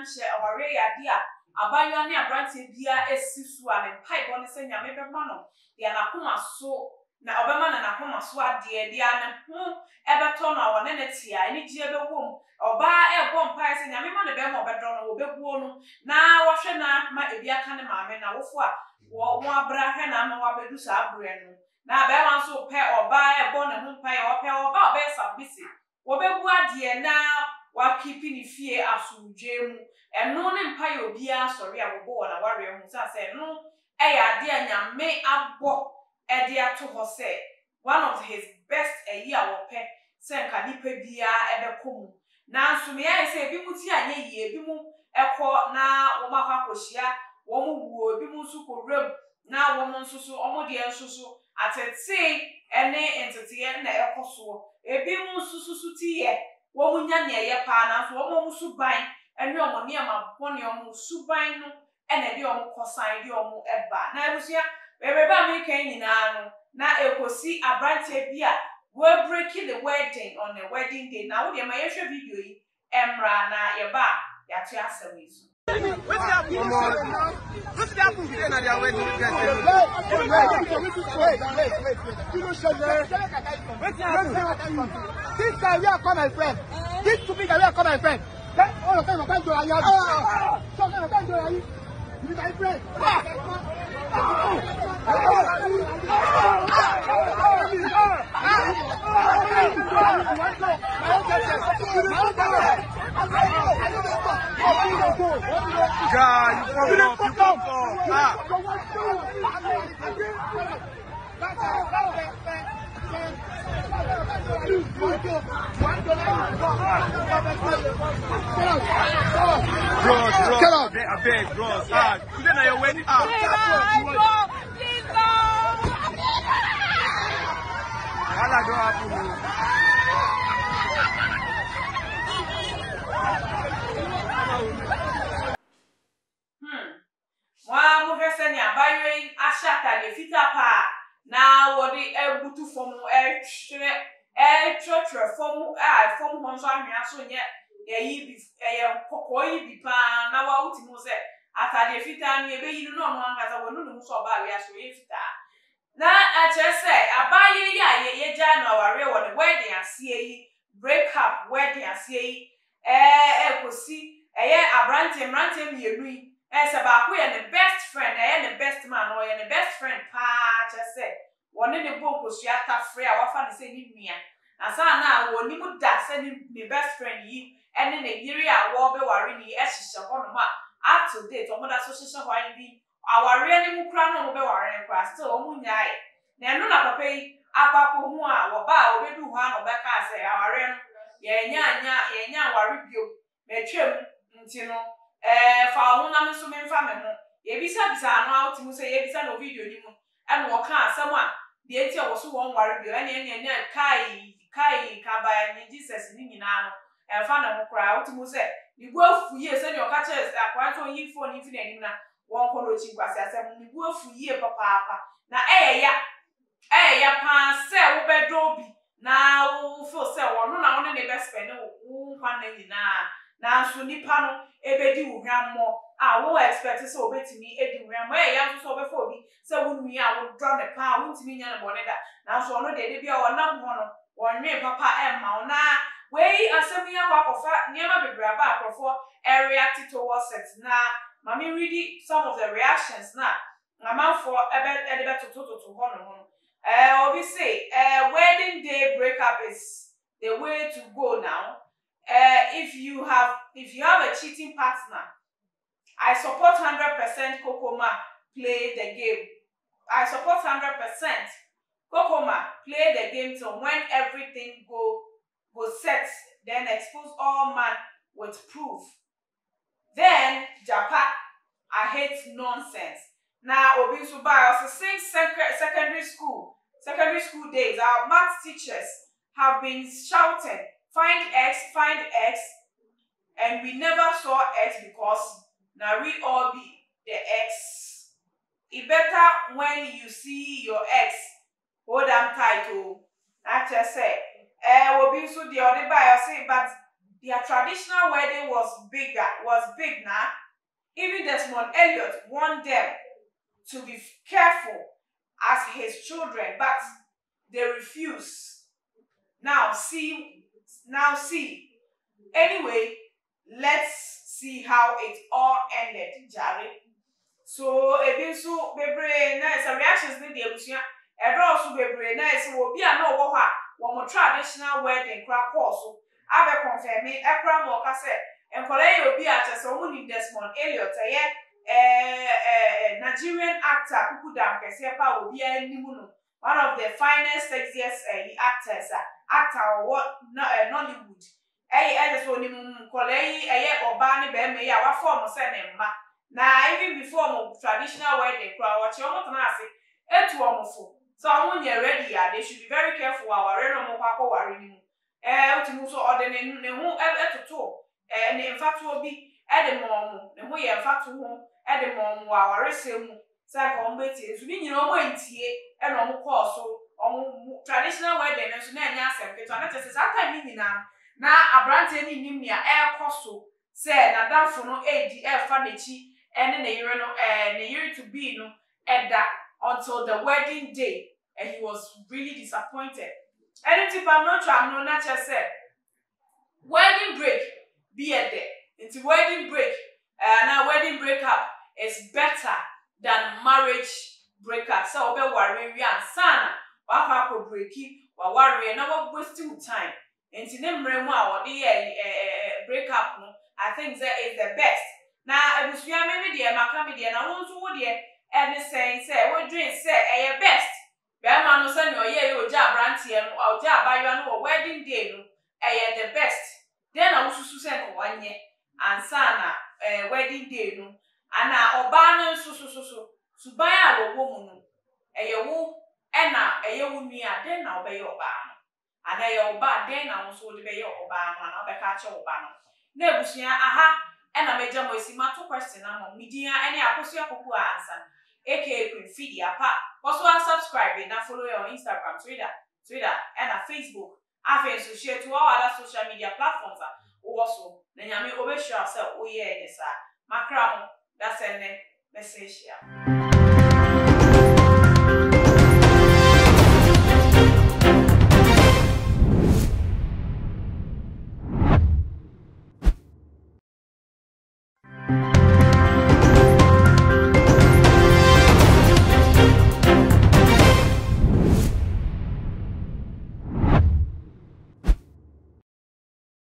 nche aware yade a abayo ne abrante bia esisu a ne pai bo ne se nyame bema no de anakoma so na obema na nakoma so ade de ane ho ebeto no wone ne tia eni gie bewom oba ebo mpai se nyame ma ne bema obedo no obeguo no na wo hwe na ma ebi aka ne maame na wofo a wo abra hwe na ma wabedu sa abre no na be wan so pe oba ebo ne ho mpai ope oba obe submit wobebu ade na wa keep ni fie asudwe mu eno ne mpai obi a sori a wobo na ware mu sa se no eya ade anyame abo ede ato ho se one of his best year wope se nka nipa bia ebekomu na nso me ya se ebi muti anye yi ebi mu ekọ na wo makwa kohia wo mu wuo ebi mu nso korem na wo mu nso so omo de nso so atete ene entete na ekoso ebi mu nso so tiye wo mu nya ne ye pa na nso wo mu suban ene omo ne ma bone omo suban no ene de omo kosan de omo eba na ebusia Everybody me can nyina na ekosi abrante bia we breaking the wedding on the wedding day. Now we dey my share video yi emra na ye ba ya to asem isu. What's the apple here na their wedding guys? This guy we are call my friend. This stupid guy we are call my friend. All of them are going to Aya. So they are going to Aya. You my friend. God, you fuck Bros, I beg, bros. Today na your wedding. Please go. Hala do happen. Wa mo fese ni abayo ashata de fita pa na wodi ebutu fom tre fom ho so ahwea so nye eyi bi kokoyi bi pa na wa uti mo se atade fita ni ebeyi no no angaza wonu no so ba wi aso ye fita na achese abaye ya ye ja no aware wo the wedding asie yi break up wedding asie yi ekosi eye abrante mienu yi se ba ko ye the best friend the best man or ye the best friend pa achese woni ne bo kosua tafre a wafa ne se ni nua asa na woni mu da se ni best friend yi ene ne yiri a wo be ware ni ehihye ho no ma up to date omo da so hihye ho an bi aware ni mu kra no mo be ware nkra still omo nyae na eno na papa yi akwapo hu a wo ba obedu hu a no be ka se aware no ye nya aware bio me twem nti no fa ho na me so me mfa me ho ye bisa no out mu se ye bisa no video ni mu eno wo ka asem a de enti wo so won ware bio ene kai ka ba ni Jesus ni nyina no fa na ho kra out mu se ni bu afu ye se ni o ka che akwa to yi phone ni fi na nim na won ko ro chi kwase asem ni bu afu ye papa na ya pa se wo be do bi na wo feel se wo no na wo ne be spend wo kwa na nyina na so nipa no ebedi wo hwammo a wo expect se obetimi edi hwammo ya so obefo obi se wo nwi a wo draw ne pa wo ntimi nya ne bone da na so no de bia wo nam ho no wonwe papa ma na we asemi ya kwakofa niema bebra ba akrofo react towards it na mami read some of the reactions na mama for ebe to ho no obi say wedding day breakup is the way to go now. If you have a cheating partner, I support 100% Kokoma play the game. I support 100% Kokoma play the game till when everything go set, then expose all man with proof. Then Japa, I hate nonsense. Now Obi Subai also since secondary school days, our math teachers have been shouting, find X, and we never saw X because now we all be the X. It better when you see your X, hold them tight. I just say, will be so the other by say, but their traditional wedding was big now. Even Desmond Elliot warned them to be careful as his children, but they refused. Now see. Anyway, let's see how it all ended, Jare. So, ebisu bebre na is reactions ni the ebusia. Edo so bebre na is wo bia na wo ha wo mo traditional wedding kra course. Abe confirm me ekra mo ka se enkola ye obi a chese wo ni Desmond Elliot Nigerian actor kuku dam kese pa obi animu no. One of the finest sexiest actors actor what Nollywood. So ni mkolei oba ni be me ya wa form se ne mma na even before mo traditional wedding kra wa che omo tana ase etu omofo so omo nye ready ya they should be very careful aware no mo kwa ware ni mu otimu so ode ne ho etoto ne mfatu obi de mo ne ho ye mfatu ho de mo aware semu sai ko mbeti ezu bi nyina omo ntie na omo course omo traditional wedding no so na anya asem keto na tese sa time ni nyina na abrante ni nim nia ekoso se na danfo no edi fa nechi ene ne yire no ne yire to be no eda until the wedding day, and he was really disappointed. Anything I'm not trying no nature said wedding break be a day. It's wedding break now wedding breakup is better than marriage breakup. So obe worry we and sana wa kwa ko breaki wa worry na wa wasting time. Enti ne mremu a wo de break up no I think that is the best. Na ebusua me de maka me de na won so wo de ene say wo dream say best. Be ma no say no ye oja brantie no oja abayo no wedding day no the best. Then na wo susu say no wanye ansa na wedding day no ana oba no susu suban a wo mu no wo ena wo nua den na obeye oba no ana ye oba den na wo so de be ye oba no na obeka che oba no na ebusua aha ena meja mo esi mato question na mo media ene akoso akoku answer aka Queen Fidi apa also subscribe na follow your Instagram Twitter and Facebook afa so share to all other social media platforms also na nyame obesure yourself oye ene sa makra mo that's ene message ya